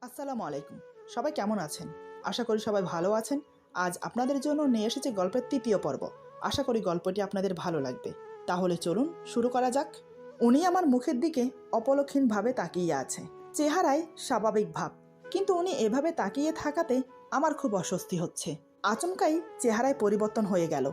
আসসালামু আলাইকুম। সবাই কেমন আছেন? আশা করি সবাই ভালো আছেন। আজ আপনাদের জন্য নিয়ে এসেছি গল্পের ৩য় পর্ব। আশা করি গল্পটি আপনাদের ভালো লাগবে। তাহলে চলুন শুরু করা যাক। উনি আমার মুখের দিকে অপলক্ষীনভাবে তাকিয়ে আছে। চেহারায় স্বাভাবিক ভাব, কিন্তু উনি এভাবে তাকিয়ে থাকাতে আমার খুব অস্বস্তি হচ্ছে। আচমকাই চেহারায় পরিবর্তন হয়ে গেল।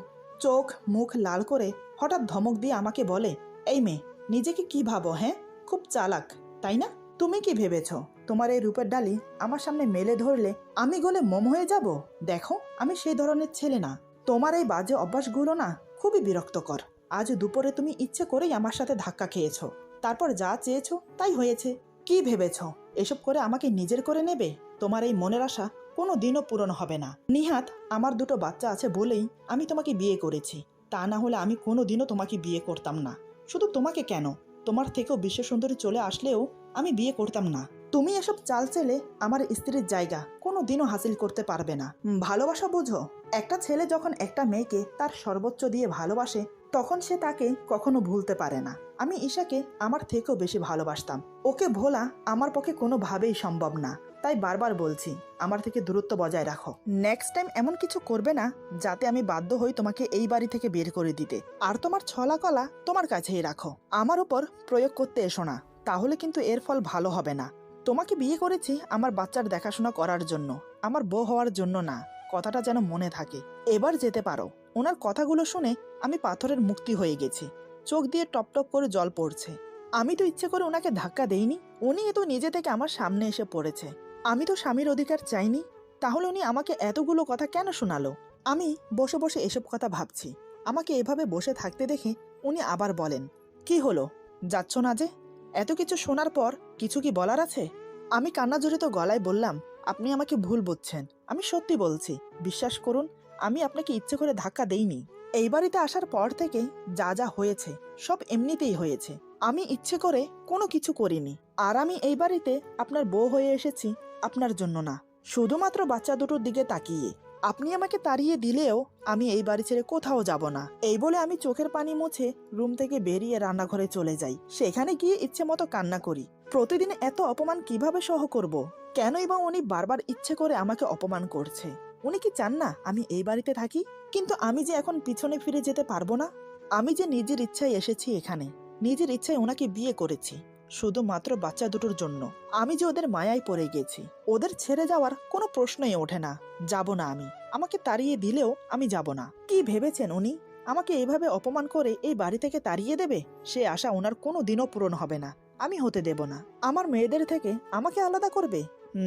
চোখ মুখ লাল করে হঠাৎ ধমক দিয়ে আমাকে বলে, এই মেয়ে, নিজেকে কি ভাবো? হ্যাঁ, খুব চালাক, তাই না? তুমি কি ভেবেছ তোমার এই রূপের ডালি আমার সামনে মেলে ধরলে আমি গলে মোম হয়ে যাব? দেখো, আমি সেই ধরনের ছেলে না। তোমার এই বাজে অভ্যাসগুলো না খুবই বিরক্তকর। আজ দুপুরে তুমি ইচ্ছে করেই আমার সাথে ধাক্কা খেয়েছ, তারপর যা চেয়েছো তাই হয়েছে। কি ভেবেছ এসব করে আমাকে নিজের করে নেবে? তোমার এই মনের আশা কোনো দিনও পূরণ হবে না। নিহাত, আমার দুটো বাচ্চা আছে বলেই আমি তোমাকে বিয়ে করেছি। তা না হলে আমি কোনো দিনও তোমাকে বিয়ে করতাম না। শুধু তোমাকে কেন, তোমার থেকেও বিশ্ব সুন্দরী চলে আসলেও আমি বিয়ে করতাম না। তুমি এসব চাল চেলে আমার স্ত্রীর জায়গা কোনো দিনও হাসিল করতে পারবে না। ভালোবাসা বুঝো? একটা ছেলে যখন একটা মেয়েকে তার সর্বোচ্চ দিয়ে ভালোবাসে, তখন সে তাকে কখনো ভুলতে পারে না। আমি ঈশাকে আমার থেকেও বেশি ভালোবাসতাম। ওকে ভোলা আমার পক্ষে কোনোভাবেই সম্ভব না। তাই বারবার বলছি, আমার থেকে দূরত্ব বজায় রাখো। নেক্সট টাইম এমন কিছু করবে না যাতে আমি বাধ্য হই তোমাকে এই বাড়ি থেকে বের করে দিতে। আর তোমার ছলা কলা তোমার কাছেই রাখো, আমার উপর প্রয়োগ করতে এসো না, তাহলে কিন্তু এর ফল ভালো হবে না। তোমাকে বিয়ে করেছি আমার বাচ্চার দেখাশোনা করার জন্য, আমার বউ হওয়ার জন্য না। কথাটা যেন মনে থাকে। এবার যেতে পারো। ওনার কথাগুলো শুনে আমি পাথরের মুক্তি হয়ে গেছি। চোখ দিয়ে টপ টপ করে জল পড়ছে। আমি তো ইচ্ছে করে ওনাকে ধাক্কা দেইনি, উনি তো নিজে থেকে আমার সামনে এসে পড়েছে। আমি তো স্বামীর অধিকার চাইনি, তাহলে উনি আমাকে এতগুলো কথা কেন শোনালো? আমি বসে বসে এসব কথা ভাবছি। আমাকে এভাবে বসে থাকতে দেখে উনি আবার বলেন, কি হলো, যাচ্ছ না যে? এত কিছু শোনার পর কিছু কি বলার আছে? আমি কান্নাজড়িত গলায় বললাম, আপনি আমাকে ভুল বুঝছেন, আমি সত্যি বলছি। বিশ্বাস করুন, আমি আপনাকে ইচ্ছে করে ধাক্কা দেইনি। এই বাড়িতে আসার পর থেকে যা যা হয়েছে সব এমনিতেই হয়েছে। আমি ইচ্ছে করে কোনো কিছু করিনি। আর আমি এই বাড়িতে আপনার বউ হয়ে এসেছি আপনার জন্য না, শুধুমাত্র বাচ্চা দুটোর দিকে তাকিয়ে। আপনি আমাকে তাড়িয়ে দিলেও আমি এই বাড়ি ছেড়ে কোথাও যাব না। এই বলে আমি চোখের পানি মুছে রুম থেকে বেরিয়ে রান্নাঘরে চলে যাই। সেখানে গিয়ে ইচ্ছে মতো কান্না করি। প্রতিদিন এত অপমান কিভাবে সহ করব? কেনই বা উনি বারবার ইচ্ছে করে আমাকে অপমান করছে? উনি কি চান না আমি এই বাড়িতে থাকি? কিন্তু আমি যে এখন পিছনে ফিরে যেতে পারবো না। আমি যে নিজের ইচ্ছায় এসেছি এখানে, নিজের ইচ্ছায় ওনাকে বিয়ে করেছি, শুধুমাত্র বাচ্চা দুটোর জন্য। আমি যে ওদের মায়ায় পড়ে গেছি, ওদের ছেড়ে যাওয়ার কোনো প্রশ্নই ওঠে না। যাব না আমি। আমাকে তাড়িয়ে দিলেও আমি যাব না। কি ভেবেছেন উনি আমাকে এভাবে অপমান করে এই বাড়ি থেকে তাড়িয়ে দেবে? সে আশা ওনার কোনো দিনও পূরণ হবে না। আমি হতে দেব না। আমার মেয়েদের থেকে আমাকে আলাদা করবে?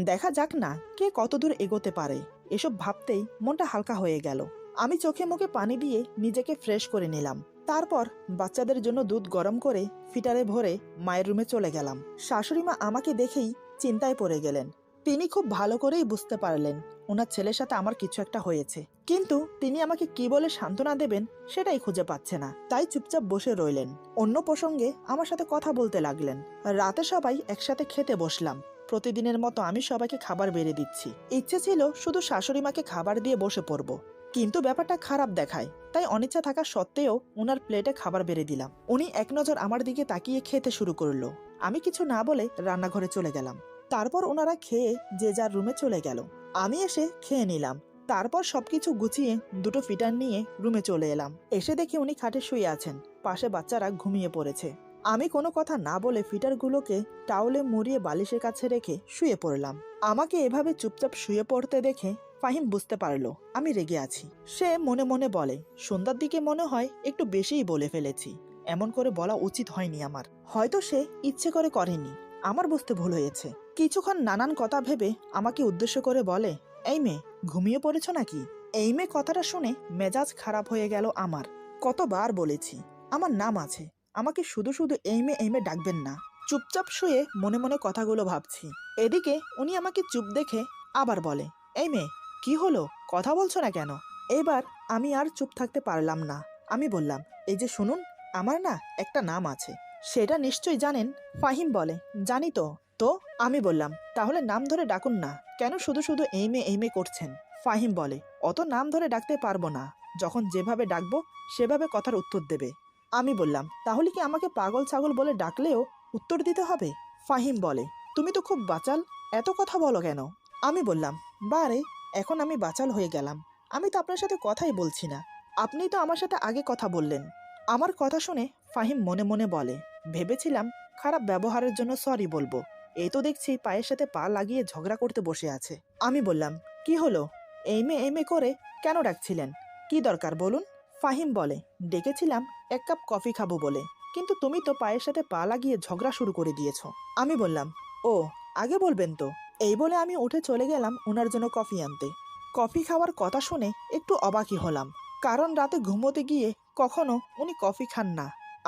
দেখা যাক না কে কতদূর এগোতে পারে। এসব ভাবতেই মনটা হালকা হয়ে গেল। আমি চোখে মুখে পানি দিয়ে নিজেকে ফ্রেশ করে নিলাম। তারপর বাচ্চাদের জন্য দুধ গরম করে ফিটারে ভরে মায়ের রুমে চলে গেলাম। শাশুড়ি মা আমাকে দেখেই চিন্তায় পড়ে গেলেন। তিনি খুব ভালো করেই বুঝতে পারলেন ওনার ছেলের সাথে আমার কিছু একটা হয়েছে, কিন্তু তিনি আমাকে কি বলে সান্ত্বনা দেবেন সেটাই খুঁজে পাচ্ছে না। তাই চুপচাপ বসে রইলেন। অন্য প্রসঙ্গে আমার সাথে কথা বলতে লাগলেন। রাতে সবাই একসাথে খেতে বসলাম। প্রতিদিনের মতো আমি সবাইকে খাবার বেড়ে দিচ্ছি। ইচ্ছে ছিল শুধু শাশুড়ি মাকে খাবার দিয়ে বসে পড়ব, কিন্তু ব্যাপারটা খারাপ দেখায়। তাই অনিচ্ছা থাকা সত্ত্বেও ওনার প্লেটে খাবার বেড়ে দিলাম। উনি এক নজর আমার দিকে তাকিয়ে খেতে শুরু করলো। আমি কিছু না বলে রান্নাঘরে চলে গেলাম। তারপর ওনারা খেয়ে যে যার রুমে চলে গেল। আমি এসে খেয়ে নিলাম। তারপর সবকিছু গুছিয়ে দুটো ফিটার নিয়ে রুমে চলে এলাম। এসে দেখি উনি খাটে শুয়ে আছেন, পাশে বাচ্চারা ঘুমিয়ে পড়েছে। আমি কোনো কথা না বলে ফিটারগুলোকে টাওলে মুড়িয়ে বালিশের কাছে রেখে শুয়ে পড়লাম। আমাকে এভাবে চুপচাপ শুয়ে পড়তে দেখে ফাহিম বুঝতে পারলো আমি রেগে আছি। সে মনে মনে বলে, সন্ধ্যার দিকে মনে হয় একটু বেশিই বলে ফেলেছি। এমন করে বলা উচিত হয়নি আমার। হয়তো সে ইচ্ছে করে করেনি, আমার বুঝতে ভুল হয়েছে। কিছুক্ষণ নানান কথা ভেবে আমাকে উদ্দেশ্য করে বলে, এই মেয়ে, ঘুমিয়ে পড়েছ নাকি? এই মেয়ে কথাটা শুনে মেজাজ খারাপ হয়ে গেল আমার। কতবার বলেছি আমার নাম আছে, আমাকে শুধু শুধু এই মেয়ে ডাকবেন না। চুপচাপ শুয়ে মনে মনে কথাগুলো ভাবছি। এদিকে উনি আমাকে চুপ দেখে আবার বলে, এই মেয়ে, কি হলো, কথা বলছো না কেন? এবার আমি আর চুপ থাকতে পারলাম না। আমি বললাম, এই যে শুনুন, আমার না একটা নাম আছে, সেটা নিশ্চয়ই জানেন। ফাহিম বলে, জানি তো। তো আমি বললাম, তাহলে নাম ধরে ডাকুন না, কেন শুধু শুধু এই মেয়ে করছেন? ফাহিম বলে, অত নাম ধরে ডাকতে পারবো না, যখন যেভাবে ডাকবো সেভাবে কথার উত্তর দেবে। আমি বললাম, তাহলে কি আমাকে পাগল ছাগল বলে ডাকলেও উত্তর দিতে হবে? ফাহিম বলে, তুমি তো খুব বাচাল, এত কথা বলো কেন? আমি বললাম, বারে, এখন আমি বাচাল হয়ে গেলাম। আমি তো আপনার সাথে কথাই বলছি না। আপনিই তো আমার সাথে আগে কথা বললেন। আমার কথা শুনে ফাহিম মনে মনে বলে, ভেবেছিলাম খারাপ ব্যবহারের জন্য সরি বলবো, এই তো দেখছি পায়ের সাথে পা লাগিয়ে ঝগড়া করতে বসে আছে। আমি বললাম, কি হলো? এই মে করে কেন ডাকছিলেন? কি দরকার বলুন? ফাহিম বলে, ডেকেছিলাম 1 কাপ কফি খাবো বলে, কিন্তু তুমি তো পায়ের সাথে পা লাগিয়ে ঝগড়া শুরু করে দিয়েছো। আমি বললাম, ও, আগে বলবেন তো। এই বলে আমি উঠে চলে গেলাম ওনার জন্য কফি আনতে। কফি খাওয়ার কথা শুনে একটু অবাকই হলাম, কারণ রাতে ঘুমোতে গিয়ে কখনো উনি কফি খান না।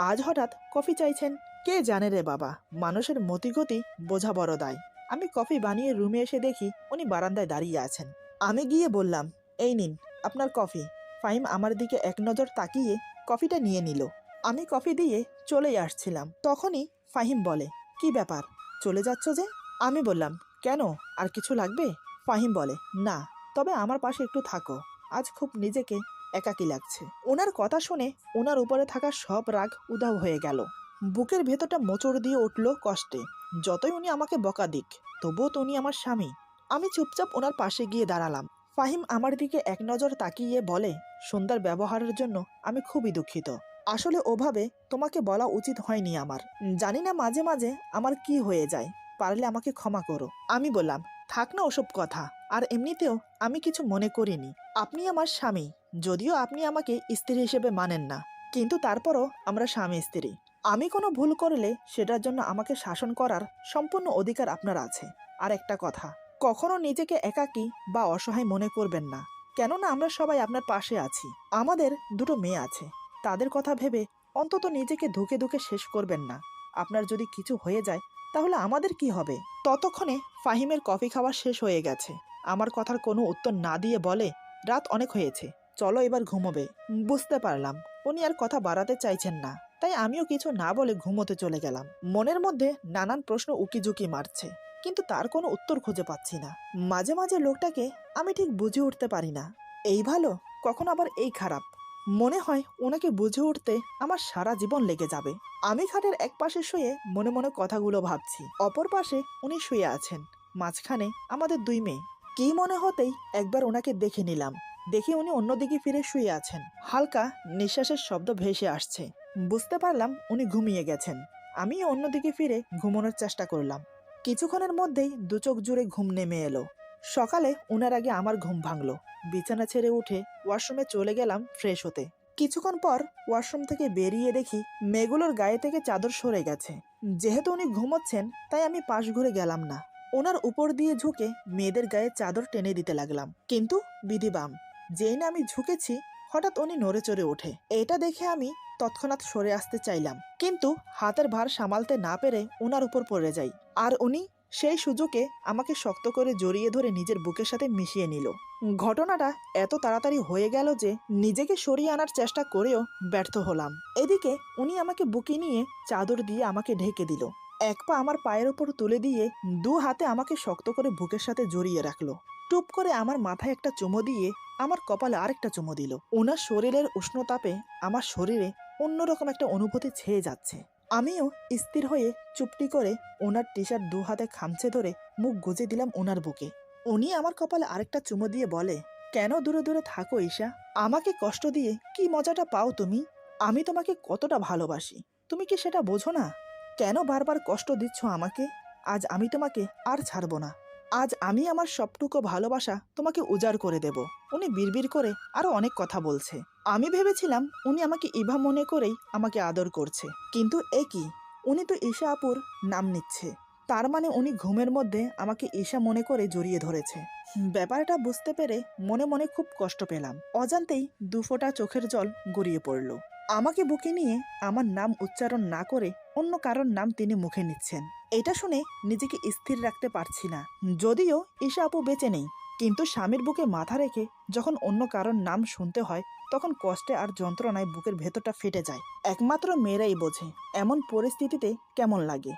আজ হঠাৎ কফি চাইছেন। কে জানে রে বাবা, মানুষের মতিগতি বোঝা বড় দায়। আমি কফি বানিয়ে রুমে এসে দেখি উনি বারান্দায় দাঁড়িয়ে আছেন। আমি গিয়ে বললাম, এই নিন আপনার কফি। ফাহিম আমার দিকে এক নজর তাকিয়ে কফিটা নিয়ে নিল। আমি কফি দিয়ে চলেই আসছিলাম, তখনই ফাহিম বলে, কি ব্যাপার, চলে যাচ্ছ যে? আমি বললাম, কেন, আর কিছু লাগবে? ফাহিম বলে, না, তবে আমার পাশে একটু থাকো, আজ খুব নিজেকে একাকী লাগছে। ওনার কথা শুনে ওনার উপরে থাকা সব রাগ উধাও হয়ে গেল। বুকের ভেতরটা মোচড় দিয়ে উঠল কষ্টে। যতই উনি আমাকে বকা দিক, তবুও তো উনি আমার স্বামী। আমি চুপচাপ ওনার পাশে গিয়ে দাঁড়ালাম। ফাহিম আমার দিকে এক নজর তাকিয়ে বলে, সুন্দর ব্যবহারের জন্য আমি খুবই দুঃখিত। আসলে ওভাবে তোমাকে বলা উচিত হয়নি আমার। জানি না মাঝে মাঝে আমার কি হয়ে যায়, পারলে আমাকে ক্ষমা করো। আমি বললাম, থাক না ওসব কথা, আর এমনিতেও আমি কিছু মনে করিনি। আপনি আমার স্বামী, যদিও আপনি আমাকে স্ত্রী হিসেবে মানেন না, কিন্তু তারপরও আমরা স্বামী স্ত্রী। আমি কোনো ভুল করলে সেটার জন্য আমাকে শাসন করার সম্পূর্ণ অধিকার আপনার আছে। আর একটা কথা, কখনো নিজেকে একাকী বা অসহায় মনে করবেন না, কেননা আমরা সবাই আপনার পাশে আছি। আমাদের 2টো মেয়ে আছে, তাদের কথা ভেবে অন্তত নিজেকে ধুকে ধুকে শেষ করবেন না। আপনার যদি কিছু হয়ে যায় তাহলে আমাদের কি হবে? ততক্ষণে ফাহিমের কফি খাওয়া শেষ হয়ে গেছে। আমার কথার কোনো উত্তর না দিয়ে বলে, রাত অনেক হয়েছে, চলো এবার ঘুমোবে। বুঝতে পারলাম উনি আর কথা বাড়াতে চাইছেন না, তাই আমিও কিছু না বলে ঘুমোতে চলে গেলাম। মনের মধ্যে নানান প্রশ্ন উকিঝুঁকি মারছে, কিন্তু তার কোনো উত্তর খুঁজে পাচ্ছি না। মাঝে মাঝে লোকটাকে আমি ঠিক বুঝে উঠতে পারি না, এই ভালো কখন আবার এই খারাপ। মনে হয় ওনাকে বুঝে উঠতে আমার সারা জীবন লেগে যাবে। আমি খাটের এক পাশে শুয়ে মনে মনে কথাগুলো ভাবছি, অপর পাশে উনি শুয়ে আছেন, মাঝখানে আমাদের 2 মেয়ে। কি মনে হতেই একবার ওনাকে দেখে নিলাম, দেখে উনি অন্যদিকে ফিরে শুয়ে আছেন। হালকা নিঃশ্বাসের শব্দ ভেসে আসছে, বুঝতে পারলাম উনি ঘুমিয়ে গেছেন। আমি অন্যদিকে ফিরে ঘুমানোর চেষ্টা করলাম। কিছুক্ষণের মধ্যেই 2 চোখ জুড়ে ঘুম নেমে এলো। সকালে ওনার আগে আমার ঘুম ভাঙলো। বিছানা ছেড়ে উঠে ওয়াশরুমে চলে গেলাম ফ্রেশ হতে। কিছুক্ষণ পর ওয়াশরুম থেকে বেরিয়ে দেখি মেয়েগুলোর গায়ে থেকে চাদর সরে গেছে। যেহেতু উনি ঘুমোচ্ছেন তাই আমি পাশ ঘুরে গেলাম না, ওনার উপর দিয়ে ঝুঁকে মেয়েদের গায়ে চাদর টেনে দিতে লাগলাম। কিন্তু বিধিবাম, যেই না আমি ঝুঁকেছি হঠাৎ উনি নড়ে চড়ে ওঠে। এটা দেখে আমি তৎক্ষণাৎ সরে আসতে চাইলাম, কিন্তু হাতের ভার সামালতে না পেরে ওনার উপর পড়ে যাই, আর উনি সেই সুযোগে আমাকে শক্ত করে জড়িয়ে ধরে নিজের বুকের সাথে মিশিয়ে নিল। ঘটনাটা এত তাড়াতাড়ি হয়ে গেল যে নিজেকে সরিয়ে আনার চেষ্টা করেও ব্যর্থ হলাম। এদিকে উনি আমাকে বুকে নিয়ে চাদর দিয়ে আমাকে ঢেকে দিল। এক পা আমার পায়ের ওপর তুলে দিয়ে 2 হাতে আমাকে শক্ত করে বুকের সাথে জড়িয়ে রাখলো। টুপ করে আমার মাথায় একটা চুমো দিয়ে আমার কপালে আরেকটা চুমো দিল। ওনার শরীরের উষ্ণতাপে আমার শরীরে অন্যরকম একটা অনুভূতি ছেয়ে যাচ্ছে। আমিও স্থির হয়ে চুপটি করে ওনার টি-শার্ট 2 হাতে খামচে ধরে মুখ গুজে দিলাম ওনার বুকে। উনি আমার কপালে আরেকটা চুমো দিয়ে বলে, কেন দূরে দূরে থাকো ঈশা? আমাকে কষ্ট দিয়ে কি মজাটা পাও তুমি? আমি তোমাকে কতটা ভালোবাসি, তুমি কি সেটা বোঝো না? কেন বারবার কষ্ট দিচ্ছ আমাকে? আজ আমি তোমাকে আর ছাড়বো না। আজ আমি আমার সবটুকু ভালোবাসা তোমাকে উজাড় করে দেব। উনি বিড়বিড় করে আরো অনেক কথা বলছে। আমি ভেবেছিলাম উনি আমাকে ইভা মনে করেই আমাকে আদর করছে, কিন্তু এ কি, উনি তো ঈশা আপুর নাম নিচ্ছে। তার মানে উনি ঘুমের মধ্যে আমাকে ঈশা মনে করে জড়িয়ে ধরেছে। ব্যাপারটা বুঝতে পেরে মনে মনে খুব কষ্ট পেলাম। অজান্তেই 2 ফোঁটা চোখের জল গড়িয়ে পড়ল। আমাকে বুকে নিয়ে আমার নাম উচ্চারণ না করে অন্য কারোর নাম তিনি মুখে নিচ্ছেন। এটা শুনে নিজেকে স্থির রাখতে পারছি না। যদিও ঈশা আপু বেঁচে নেই, কিন্তু স্বামীর বুকে মাথা রেখে যখন অন্য কারোর নাম শুনতে হয় তখন কষ্টে আর যন্ত্রণায় বুকের ভেতরটা ফেটে যায়। একমাত্র মেয়েরাই বোঝে এমন পরিস্থিতিতে কেমন লাগে।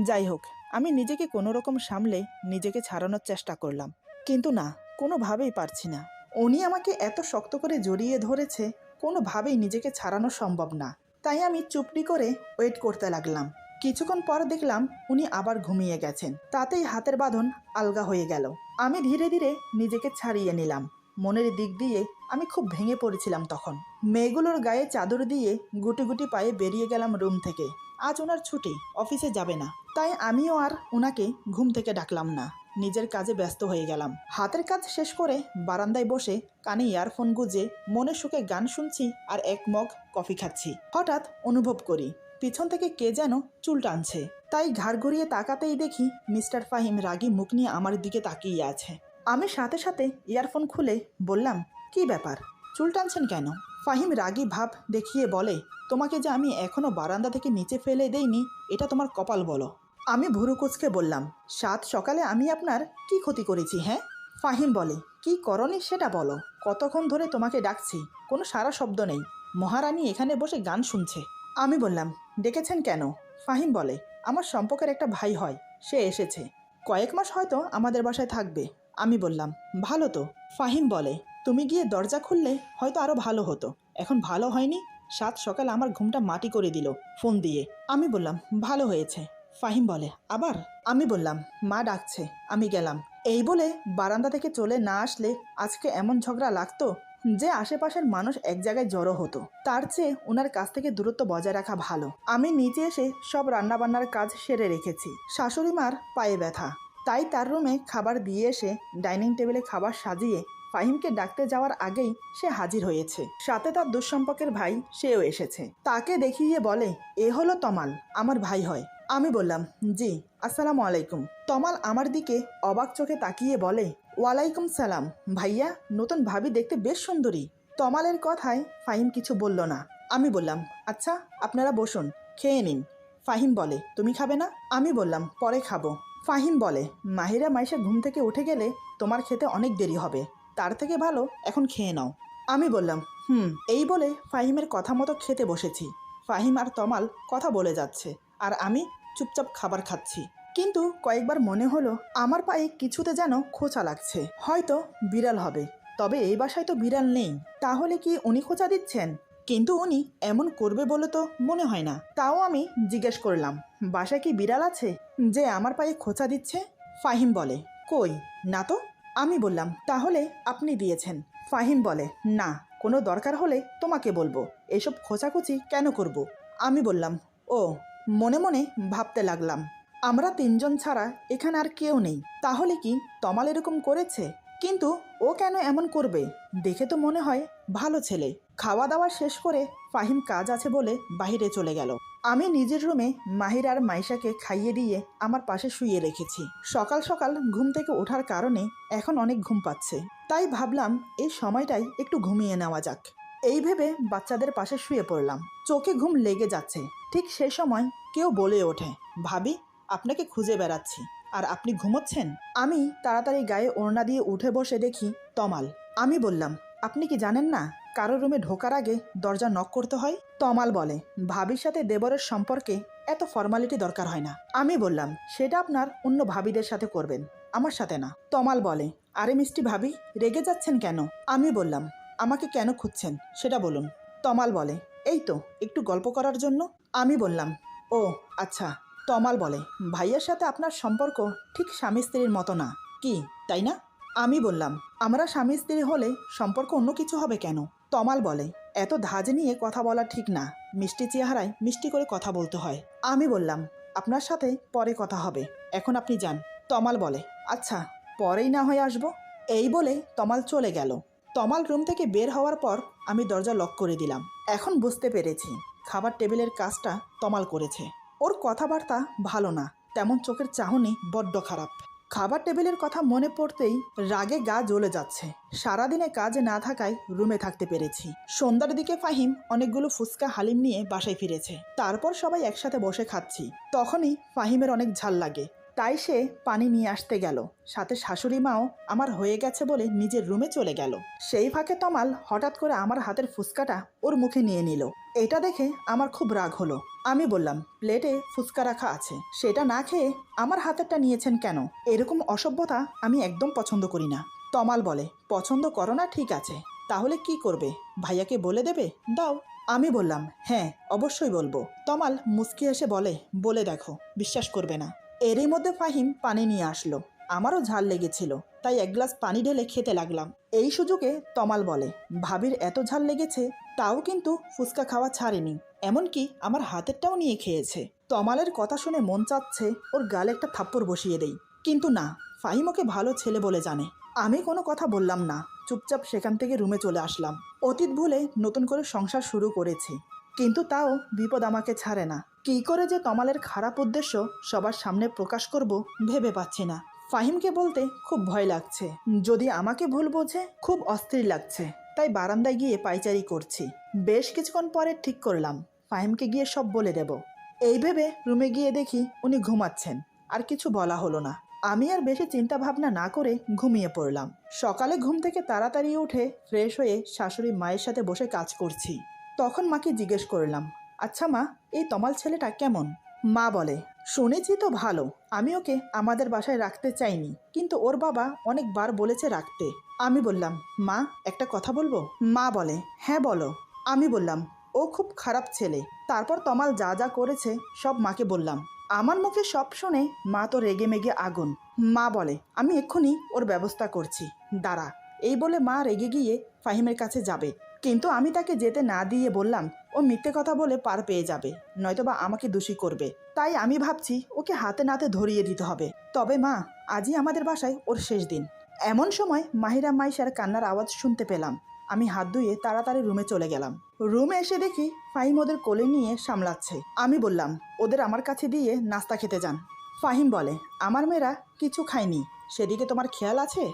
যাই হোক, আমি নিজেকে কোনো রকম সামলে নিজেকে ছাড়ানোর চেষ্টা করলাম, কিন্তু না, কোনোভাবেই পারছি না। উনি আমাকে এত শক্ত করে জড়িয়ে ধরেছে, কোনোভাবেই নিজেকে ছাড়ানো সম্ভব না। তাই আমি চুপটি করে ওয়েট করতে লাগলাম। কিছুক্ষণ পর দেখলাম উনি আবার ঘুমিয়ে গেছেন। তাতেই হাতের বাঁধন আলগা হয়ে গেল। আমি ধীরে ধীরে নিজেকে ছাড়িয়ে নিলাম। মনের দিক দিয়ে আমি খুব ভেঙে পড়েছিলাম তখন। মেয়েগুলোর গায়ে চাদর দিয়ে গুটি গুটি পায়ে বেরিয়ে গেলাম রুম থেকে। আজ ওনার ছুটি, অফিসে যাবে না, তাই আমিও আর ওনাকে ঘুম থেকে ডাকলাম না। নিজের কাজে ব্যস্ত হয়ে গেলাম। হাতের কাজ শেষ করে বারান্দায় বসে কানে ইয়ারফোন গুজে মনে সুখে গান শুনছি আর এক মগ কফি খাচ্ছি। হঠাৎ অনুভব করি পিছন থেকে কে যেন চুল টানছে। তাই ঘাড় ঘুরিয়ে তাকাতেই দেখি মিস্টার ফাহিম রাগী মুখ নিয়ে আমার দিকে তাকিয়ে আছে। আমি সাথে সাথে ইয়ারফোন খুলে বললাম, কি ব্যাপার, চুল টানছেন কেন? ফাহিম রাগী ভাব দেখিয়ে বলে, তোমাকে যে আমি এখনো বারান্দা থেকে নিচে ফেলে দেইনি, এটা তোমার কপাল বলো। আমি ভুরু কুচকে বললাম, সাত সকালে আমি আপনার কি ক্ষতি করেছি? হ্যাঁ। ফাহিম বলে, কি করনি সেটা বলো। কতক্ষণ ধরে তোমাকে ডাকছি, কোনো সারা শব্দ নেই। মহারানী এখানে বসে গান শুনছে। আমি বললাম, ডেকেছেন কেন? ফাহিম বলে, আমার সম্পর্কের একটা ভাই হয়, সে এসেছে, কয়েক মাস হয়তো আমাদের বাসায় থাকবে। আমি বললাম, ভালো তো। ফাহিম বলে, তুমি গিয়ে দরজা খুললে হয়তো আরও ভালো হতো। এখন ভালো হয়নি, সাত সকাল আমার ঘুমটা মাটি করে দিল ফোন দিয়ে। আমি বললাম, ভালো হয়েছে। ফাহিম বলে, আবার? আমি বললাম, মা ডাকছে, আমি গেলাম। এই বলে বারান্দা থেকে চলে না আসলে আজকে এমন ঝগড়া লাগতো যে আশেপাশের মানুষ এক জায়গায় জড়ো হতো। তার চেয়ে ওনার কাছ থেকে দূরত্ব বজায় রাখা ভালো। আমি নিচে এসে সব রান্নাবান্নার কাজ সেরে রেখেছি। শাশুড়ি মার পায়ে ব্যথা, তাই তার রুমে খাবার দিয়ে এসে ডাইনিং টেবিলে খাবার সাজিয়ে ফাহিমকে ডাকতে যাওয়ার আগেই সে হাজির হয়েছে। সাথে তার দুঃসম্পর্কের ভাই, সেও এসেছে। তাকে দেখিয়ে বলে, এ হলো তমাল, আমার ভাই হয়। আমি বললাম, জি, আসসালামু আলাইকুম। তমাল আমার দিকে অবাক চোখে তাকিয়ে বলে, ওয়ালাইকুম সালাম ভাইয়া, নতুন ভাবি দেখতে বেশ সুন্দরী। তমালের কথায় ফাহিম কিছু বলল না। আমি বললাম, আচ্ছা আপনারা বসুন, খেয়ে নিন। ফাহিম বলে, তুমি খাবে না? আমি বললাম, পরে খাবো। ফাহিম বলে, মাহিরা মাইশা ঘুম থেকে উঠে গেলে তোমার খেতে অনেক দেরি হবে, তার থেকে ভালো এখন খেয়ে নাও। আমি বললাম, এই বলে ফাহিমের কথা মতো খেতে বসেছি। ফাহিম আর তমাল কথা বলে যাচ্ছে আর আমি চুপচাপ খাবার খাচ্ছি। কিন্তু কয়েকবার মনে হলো আমার পায়ে কিছুতে যেন খোঁচা লাগছে, হয়তো বিড়াল হবে। তবে এই বাসায় তো বিড়াল নেই, তাহলে কি উনি খোঁচা দিচ্ছেন? কিন্তু উনি এমন করবে বলে তো মনে হয় না। তাও আমি জিজ্ঞেস করলাম, বাসায় কি বিড়াল আছে যে আমার পায়ে খোঁচা দিচ্ছে? ফাহিম বলে, কই না তো। আমি বললাম, তাহলে আপনি দিয়েছেন। ফাহিম বলে, না, কোনো দরকার হলে তোমাকে বলবো, এসব খোঁচাখুচি কেন করব? আমি বললাম, ও। মনে মনে ভাবতে লাগলাম, আমরা তিনজন ছাড়া এখানে আর কেউ নেই, তাহলে কি তমাল এরকম করেছে? কিন্তু ও কেন এমন করবে? দেখে তো মনে হয় ভালো ছেলে। খাওয়া দাওয়া শেষ করে ফাহিম কাজ আছে বলে বাইরে চলে গেল। আমি নিজের রুমে মাহির আর মাইশাকে খাইয়ে দিয়ে আমার পাশে শুয়ে রেখেছি। সকাল সকাল ঘুম থেকে ওঠার কারণে এখন অনেক ঘুম পাচ্ছে, তাই ভাবলাম এই সময়টাই একটু ঘুমিয়ে নেওয়া যাক। এই ভেবে বাচ্চাদের পাশে শুয়ে পড়লাম। চোখে ঘুম লেগে যাচ্ছে। ঠিক সেই সময় কেউ বলে ওঠে, ভাবি, আপনাকে খুঁজে বেড়াচ্ছি আর আপনি ঘুমোচ্ছেন। আমি তাড়াতাড়ি গায়ে ওড়না দিয়ে উঠে বসে দেখি তমাল। আমি বললাম, আপনি কি জানেন না কারো রুমে ঢোকার আগে দরজা নক করতে হয়? তমাল বলে, ভাবির সাথে দেবরের সম্পর্কে এত ফর্মালিটি দরকার হয় না। আমি বললাম, সেটা আপনার অন্য ভাবিদের সাথে করবেন, আমার সাথে না। তমাল বলে, আরে মিষ্টি ভাবি, রেগে যাচ্ছেন কেন? আমি বললাম, আমাকে কেন খুঁজছেন সেটা বলুন। তমাল বলে, এই তো একটু গল্প করার জন্য। আমি বললাম, ও আচ্ছা। তমাল বলে, ভাইয়ের সাথে আপনার সম্পর্ক ঠিক স্বামী স্ত্রীর মতো না, কি তাই না? আমি বললাম, আমরা স্বামী স্ত্রী হলে সম্পর্ক অন্য কিছু হবে কেন? তমাল বলে, এত ধাজ নিয়ে কথা বলা ঠিক না, মিষ্টি চেহারায় মিষ্টি করে কথা বলতে হয়। আমি বললাম, আপনার সাথে পরে কথা হবে, এখন আপনি যান। তমাল বলে, আচ্ছা, পরেই না হয় আসবো। এই বলে তমাল চলে গেল। তমাল রুম থেকে বের হওয়ার পর আমি দরজা লক করে দিলাম। এখন বুঝতে পেরেছি খাবার টেবিলের কাজটা তমাল করেছে। ওর কথাবার্তা ভালো না, তেমন চোখের চাহনি বড্ড খারাপ। খাবার টেবিলের কথা মনে পড়তেই রাগে গা জ্বলে যাচ্ছে। সারাদিনে কাজে না থাকায় রুমে থাকতে পেরেছি। সন্ধ্যার দিকে ফাহিম অনেকগুলো ফুচকা হালিম নিয়ে বাসায় ফিরেছে। তারপর সবাই একসাথে বসে খাচ্ছি। তখনই ফাহিমের অনেক ঝাল লাগে, তাই সে পানি নিয়ে আসতে গেল। সাথে শাশুড়ি মাও আমার হয়ে গেছে বলে নিজের রুমে চলে গেল। সেই ফাঁকে তমাল হঠাৎ করে আমার হাতের ফুচকাটা ওর মুখে নিয়ে নিল। এটা দেখে আমার খুব রাগ হলো। আমি বললাম, প্লেটে ফুচকা রাখা আছে, সেটা না খেয়ে আমার হাতেরটা নিয়েছেন কেন? এরকম অসভ্যতা আমি একদম পছন্দ করি না। তমাল বলে, পছন্দ করো না ঠিক আছে, তাহলে কি করবে? ভাইয়াকে বলে দেবে? দাও। আমি বললাম, হ্যাঁ অবশ্যই বলবো। তমাল মুচকি এসে বলে, বলে দেখো, বিশ্বাস করবে না। এরই মধ্যে ফাহিম পানি নিয়ে আসলো। আমারও ঝাল লেগেছিল, তাই এক গ্লাস পানি ঢেলে খেতে লাগলাম। এই সুযোগে তমাল বলে, ভাবির এত ঝাল লেগেছে, তাও কিন্তু ফুচকা খাওয়া ছাড়েনি, এমনকি আমার হাতেরটাও নিয়ে খেয়েছে। তমালের কথা শুনে মন চাচ্ছে ওর গালে একটা থাপ্পড় বসিয়ে দেই, কিন্তু না, ফাহিম ওকে ভালো ছেলে বলে জানে। আমি কোনো কথা বললাম না, চুপচাপ সেখান থেকে রুমে চলে আসলাম। অতীত ভুলে নতুন করে সংসার শুরু করেছি, কিন্তু তাও বিপদ আমাকে ছাড়ে না। কী করে যে তমালের খারাপ উদ্দেশ্য সবার সামনে প্রকাশ করব ভেবে পাচ্ছি না। ফাহিমকে বলতে খুব ভয় লাগছে, যদি আমাকে ভুল বোঝে খুব অস্থির লাগছে, তাই বারান্দায় গিয়ে পায়চারি করছি। বেশ কিছুক্ষণ পরে ঠিক করলাম ফাহিমকে গিয়ে সব বলে দেব। এই ভেবে রুমে গিয়ে দেখি উনি ঘুমাচ্ছেন, আর কিছু বলা হলো না। আমি আর বেশি চিন্তা ভাবনা না করে ঘুমিয়ে পড়লাম। সকালে ঘুম থেকে তাড়াতাড়ি উঠে ফ্রেশ হয়ে শাশুড়ি মায়ের সাথে বসে কাজ করছি। তখন মাকে জিজ্ঞেস করলাম, আচ্ছা মা, এই তমাল ছেলেটা কেমন? মা বলে, শুনেছি তো ভালো, আমি ওকে আমাদের বাসায় রাখতে চাইনি, কিন্তু ওর বাবা অনেকবার বলেছে রাখতে। আমি বললাম, মা একটা কথা বলবো? মা বলে, হ্যাঁ বলো। আমি বললাম, ও খুব খারাপ ছেলে। তারপর তমাল যা যা করেছে সব মাকে বললাম। আমার মুখে সব শুনে মা তো রেগে মেগে আগুন। মা বলে, আমি এক্ষুনি ওর ব্যবস্থা করছি, দাঁড়া। এই বলে মা রেগে গিয়ে ফাহিমের কাছে যাবে, কিন্তু আমি তাকে যেতে না দিয়ে বললাম, ও মিথ্যে কথা বলে পার পেয়ে যাবে, নয়তোবা আমাকে দোষী করবে। তাই আমি ভাবছি ওকে হাতে নাতে ধরিয়ে দিতে হবে। তবে মা, আজই আমাদের বাসায় ওর শেষ দিন। এমন সময় মাহিরা মাইশার কান্নার আওয়াজ শুনতে পেলাম। আমি হাত ধুয়ে তাড়াতাড়ি রুমে চলে গেলাম। রুমে এসে দেখি ফাহিম ওদের কোলে নিয়ে সামলাচ্ছে। আমি বললাম, ওদের আমার কাছে দিয়ে নাস্তা খেতে যান। ফাহিম বলে, আমার মেয়েরা কিছু খায়নি, সেদিকে তোমার খেয়াল আছে?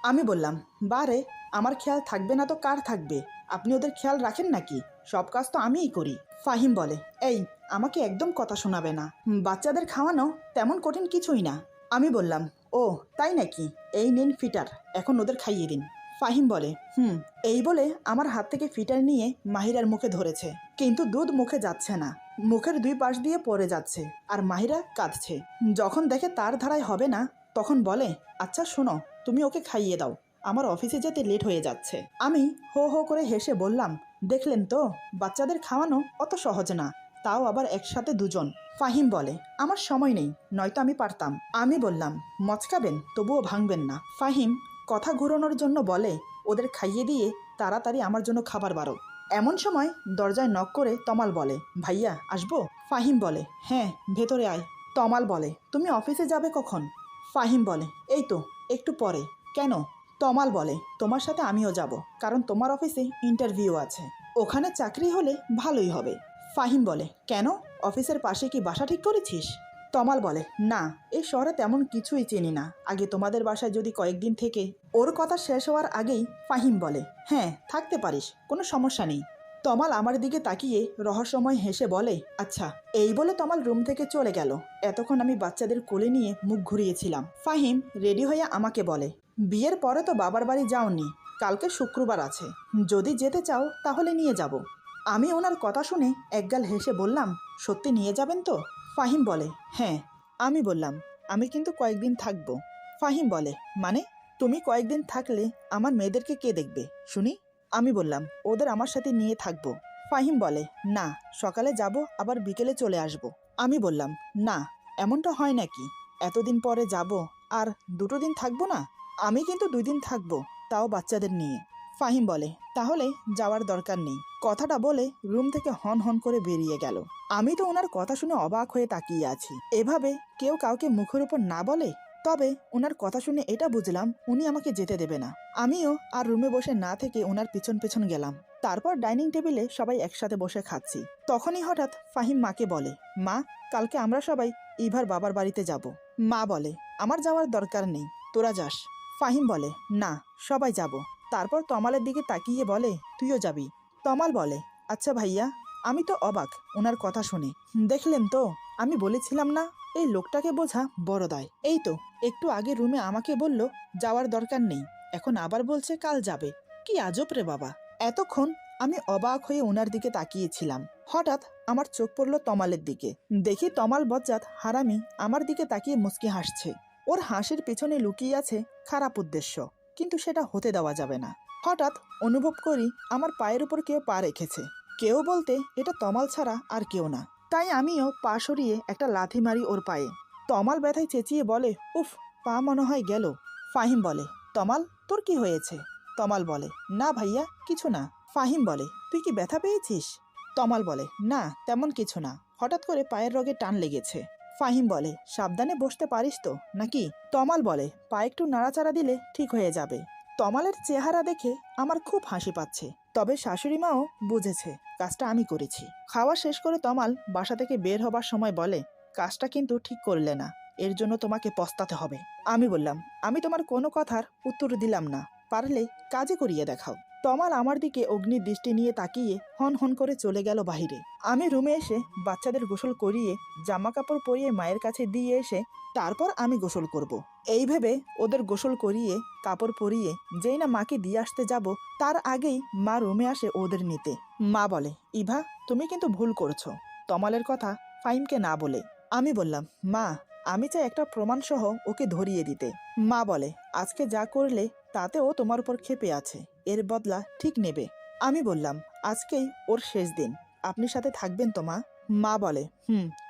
আমি বললাম, বারে, আমার খেয়াল থাকবে না তো কার থাকবে? আপনি ওদের খেয়াল রাখেন নাকি? সব কাজ তো আমিই করি। ফাহিম বলে, এই, আমাকে একদম কথা শোনাবে না, বাচ্চাদের খাওয়ানো তেমন কঠিন কিছুই না। আমি বললাম, ও তাই নাকি, এই নিন ফিটার, এখন ওদের খাইয়ে দিন। ফাহিম বলে, এই বলে আমার হাত থেকে ফিটার নিয়ে মাহিরার মুখে ধরেছে, কিন্তু দুধ মুখে যাচ্ছে না, মুখের দুই পাশ দিয়ে পড়ে যাচ্ছে, আর মাহিরা কাঁদছে। যখন দেখে তার ধারায় হবে না, তখন বলে, আচ্ছা শোনো, তুমি ওকে খাইয়ে দাও, আমার অফিসে যেতে লেট হয়ে যাচ্ছে। আমি হো হো করে হেসে বললাম, দেখলেন তো, বাচ্চাদের খাওয়ানো অত সহজ না, তাও আবার একসাথে দুজন। ফাহিম বলে, আমার সময় নেই, নয়তো আমি পারতাম। আমি বললাম, মচকাবেন তবুও ভাঙবেন না। ফাহিম কথা ঘুরানোর জন্য বলে, ওদের খাইয়ে দিয়ে তাড়াতাড়ি আমার জন্য খাবার বাড়ো। এমন সময় দরজায় নক করে তমাল বলে, ভাইয়া আসবো? ফাহিম বলে, হ্যাঁ ভেতরে আয়। তমাল বলে, তুমি অফিসে যাবে কখন? ফাহিম বলে, এই তো একটু পরে। কেন? তমাল বলে, তোমার সাথে আমিও যাব, কারণ তোমার অফিসে ইন্টারভিউ আছে, ওখানে চাকরি হলে ভালোই হবে। ফাহিম বলে, কেন, অফিসের পাশে কি বাসা ঠিক করেছিস? তমাল বলে, না, এই শহরে তেমন কিছুই চিনি না, আগে তোমাদের বাসায় যদি কয়েকদিন থেকে। ওর কথা শেষ হওয়ার আগেই ফাহিম বলে, হ্যাঁ থাকতে পারিস, কোনো সমস্যা নেই। তমাল আমার দিকে তাকিয়ে রহস্যময় হেসে বলে, আচ্ছা। এই বলে তমাল রুম থেকে চলে গেল। এতক্ষণ আমি বাচ্চাদের কোলে নিয়ে মুখ ঘুরিয়েছিলাম। ফাহিম রেডি হয়ে আমাকে বলে, বিয়ের পরে তো বাবার বাড়ি যাওনি, কালকে শুক্রবার আছে, যদি যেতে চাও তাহলে নিয়ে যাব। আমি ওনার কথা শুনে একগাল হেসে বললাম, সত্যি নিয়ে যাবেন তো? ফাহিম বলে, হ্যাঁ। আমি বললাম, আমি কিন্তু কয়েকদিন থাকবো। ফাহিম বলে, মানে? তুমি কয়েকদিন থাকলে আমার মেয়েদেরকে কে দেখবে শুনি? আমি বললাম, ওদের আমার সাথে নিয়ে থাকবো। ফাহিম বলে, না, সকালে যাব আবার বিকেলে চলে আসব। আমি বললাম, না, এমনটা হয় নাকি? এতদিন পরে যাব আর 2 দিন থাকবো না? আমি কিন্তু 2 দিন থাকবো, তাও বাচ্চাদের নিয়ে। ফাহিম বলে, তাহলে যাওয়ার দরকার নেই। কথাটা বলে রুম থেকে হন হন করে বেরিয়ে গেল। আমি তো ওনার কথা শুনে অবাক হয়ে তাকিয়ে আছি। এভাবে কেউ কাউকে মুখের উপর না বলে। তবে ওনার কথা শুনে এটা বুঝলাম উনি আমাকে যেতে দেবে না। আমিও আর রুমে বসে না থেকে ওনার পিছন পিছন গেলাম। তারপর ডাইনিং টেবিলে সবাই একসাথে বসে খাচ্ছি। তখনই হঠাৎ ফাহিম মাকে বলে, মা, কালকে আমরা সবাই ইভার বাবার বাড়িতে যাব। মা বলে, আমার যাওয়ার দরকার নেই, তোরা যাস। ফাহিম বলে, না, সবাই যাব। তারপর তমালের দিকে তাকিয়ে বলে, তুইও যাবি? তমাল বলে, আচ্ছা ভাইয়া, আমি তো অবাক ওনার কথা শুনে। দেখলেন তো, আমি বলেছিলাম না, এই লোকটাকে বোঝা বড় দায়। এই তো একটু আগে রুমে আমাকে বলল যাওয়ার দরকার নেই, এখন আবার বলছে কাল যাবে। কি আজব রে বাবা। এতক্ষণ আমি অবাক হয়ে ওনার দিকে তাকিয়েছিলাম। হঠাৎ আমার চোখ পড়ল তমালের দিকে। দেখি তমাল বজ্জাত হারামি আমার দিকে তাকিয়ে মুচকি হাসছে। ওর হাসির পিছনে লুকিয়ে আছে খারাপ উদ্দেশ্য, কিন্তু সেটা হতে দেওয়া যাবে না। হঠাৎ অনুভব করি আমার পায়ের উপর কেউ পা রেখেছে। কেউ বলতে এটা তমাল ছাড়া আর কেউ না। তাই আমিও পা সরিয়ে একটা লাথি মারি ওর পায়ে। তমাল ব্যথায় চেঁচিয়ে বলে, উফ, পা মনে হয় গেল। ফাহিম বলে, তমাল তোর কি হয়েছে? তমাল বলে, না ভাইয়া, কিছু না। ফাহিম বলে, তুই কি ব্যথা পেয়েছিস? তমাল বলে, না তেমন কিছু না, হঠাৎ করে পায়ের রগে টান লেগেছে। ফাহিম বলে, সাবধানে বসতে পারিস তো নাকি? তমাল বলে, পা একটু নাড়াচাড়া দিলে ঠিক হয়ে যাবে। তমালের চেহারা দেখে আমার খুব হাসি পাচ্ছে, তবে শাশুড়ি মাও বুঝেছে কাজটা আমি করেছি। খাওয়া শেষ করে তমাল বাসা থেকে বের হবার সময় বলে, কাজটা কিন্তু ঠিক করলে না, এর জন্য তোমাকে পস্তাতে হবে। আমি বললাম, আমি তোমার কোনো কথার উত্তর দিলাম না, পারলে কাজে করিয়ে দেখাও। তমাল আমার দিকে অগ্নির দৃষ্টি নিয়ে তাকিয়ে হন হন করে চলে গেল বাহিরে। আমি রুমে এসে বাচ্চাদের গোসল করিয়ে জামা কাপড় পরিয়ে মায়ের কাছে দিয়ে এসে তারপর আমি গোসল করব। এই ভেবে ওদের গোসল করিয়ে কাপড় পরিয়ে যেই না মাকে দিয়ে আসতে যাব, তার আগেই মা রুমে আসে ওদের নিতে। মা বলে, ইভা তুমি কিন্তু ভুল করছো, তমালের কথা ফাহিমকে না বলে। আমি বললাম, মা আমি চাই একটা প্রমাণ সহ ওকে ধরিয়ে দিতে। মা বলে, আজকে যা করলে তাতে ও তোমার উপর ক্ষেপে আছে, এর বদলা ঠিক নেবে। আমি বললাম, আজকেই ওর শেষ দিন, আপনি সাথে থাকবেন তো মা? মা বলে,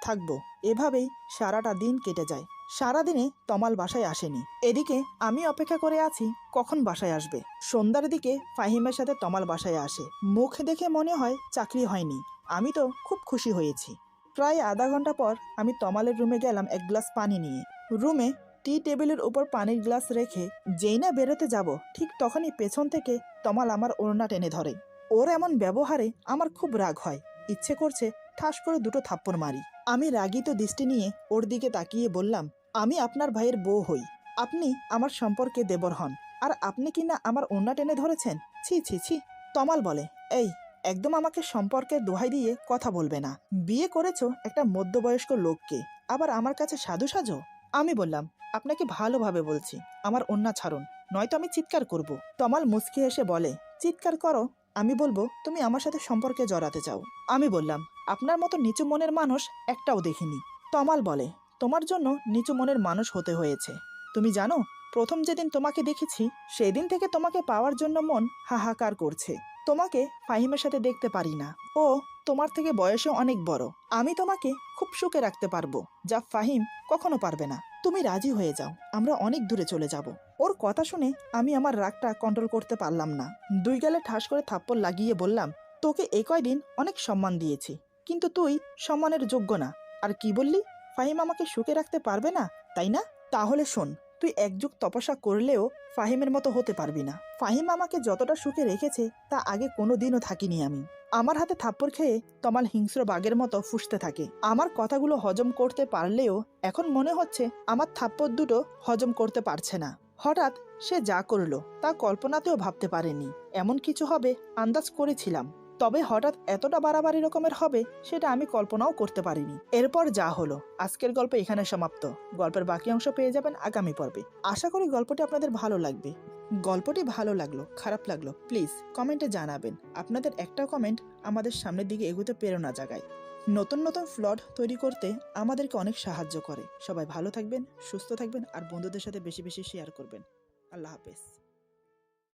থাকবো। এভাবেই সারাটা দিন কেটে যায়। সারাদিনে তমাল বাসায় আসেনি। এদিকে আমি অপেক্ষা করে আছি কখন বাসায় আসবে। সন্ধ্যার দিকে ফাহিমের সাথে তমাল বাসায় আসে। মুখ দেখে মনে হয় চাকরি হয়নি। আমি তো খুব খুশি হয়েছি। প্রায় আধা ঘন্টা পর আমি তমালের রুমে গেলাম এক গ্লাস পানি নিয়ে। রুমে টি টেবিলের উপর পানির গ্লাস রেখে যেই না বেরোতে যাব, ঠিক তখনই পেছন থেকে তমাল আমার ওড়না টেনে ধরে। ওর এমন ব্যবহারে আমার খুব রাগ হয়, ইচ্ছে করছে ঠাস করে দুটো থাপ্পড় মারি। আমি রাগিত দৃষ্টি নিয়ে ওর দিকে তাকিয়ে বললাম, আমি আপনার ভাইয়ের বউ হই, আপনি আমার সম্পর্কে দেবর হন, আর আপনি কি না আমার ওড়না টেনে ধরেছেন? ছি ছি ছি। তমাল বলে, এই একদম আমাকে সম্পর্কের দোহাই দিয়ে কথা বলবে না। বিয়ে করেছো একটা মধ্যবয়স্ক লোককে, আবার আমার কাছে সাধু সাজো? আমি বললাম, আপনাকে ভালোভাবে বলছি, আমার ওড়না ছাড়ুন, নয়তো আমি চিৎকার করব। তমাল মুচকি এসে বলে, চিৎকার করো, আমি বলবো তুমি আমার সাথে সম্পর্কে জড়াতে চাও। আমি বললাম, আপনার মতো নিচু মনের মানুষ একটাও দেখিনি। তমাল বলে, তোমার জন্য নিচু মনের মানুষ হতে হয়েছে। তুমি জানো, প্রথম যেদিন তোমাকে দেখেছি সেদিন থেকে তোমাকে পাওয়ার জন্য মন হাহাকার করছে। তোমাকে ফাহিমের সাথে দেখতে পারি না, ও তোমার থেকে বয়সে অনেক বড়। আমি তোমাকে খুব সুখে রাখতে পারবো, যা ফাহিম কখনো পারবে না। তুমি রাজি হয়ে যাও, আমরা অনেক দূরে চলে যাব। ওর কথা শুনে আমি আমার রাগটা কন্ট্রোল করতে পারলাম না। দুই গালে ঠাস করে থাপ্পড় লাগিয়ে বললাম, তোকে এই কয়দিন অনেক সম্মান দিয়েছি, কিন্তু তুই সম্মানের যোগ্য না। আর কি বললি, ফাহিম আমাকে সুখে রাখতে পারবে না, তাই না? তাহলে শোন, তুই এক যুগ তপস্যা করলেও ফাহিমের মতো হতে পারবি না। ফাহিম আমাকে যতটা সুখে রেখেছে তা আগে কোনো দিনও থাকিনি আমি। আমার হাতে থাপ্পড় খেয়ে তমাল হিংস্র বাঘের মতো ফুঁসতে থাকে। আমার কথাগুলো হজম করতে পারলেও এখন মনে হচ্ছে আমার থাপ্পড় দুটো হজম করতে পারছে না। হঠাৎ সে যা করলো তা কল্পনাতেও ভাবতে পারেনি। এমন কিছু হবে আন্দাজ করেছিলাম, তবে হঠাৎ এতটা বাড়াবাড়ি রকমের হবে সেটা আমি কল্পনাও করতে পারিনি। এরপর যা হলো, আজকের গল্প এখানে সমাপ্ত। গল্পের বাকি অংশ পেয়ে যাবেন আগামী পর্বে। আশা করি গল্পটি আপনাদের ভালো লাগবে। গল্পটি ভালো লাগলো, খারাপ লাগলো, প্লিজ কমেন্টে জানাবেন। আপনাদের একটা কমেন্ট আমাদের সামনের দিকে এগোতে প্রেরণা জাগায়। নতুন নতুন প্লট তৈরি করতে আমাদেরকে অনেক সাহায্য করে। সবাই ভালো থাকবেন, সুস্থ থাকবেন, আর বন্ধুদের সাথে বেশি বেশি শেয়ার করবেন। আল্লাহ হাফেজ।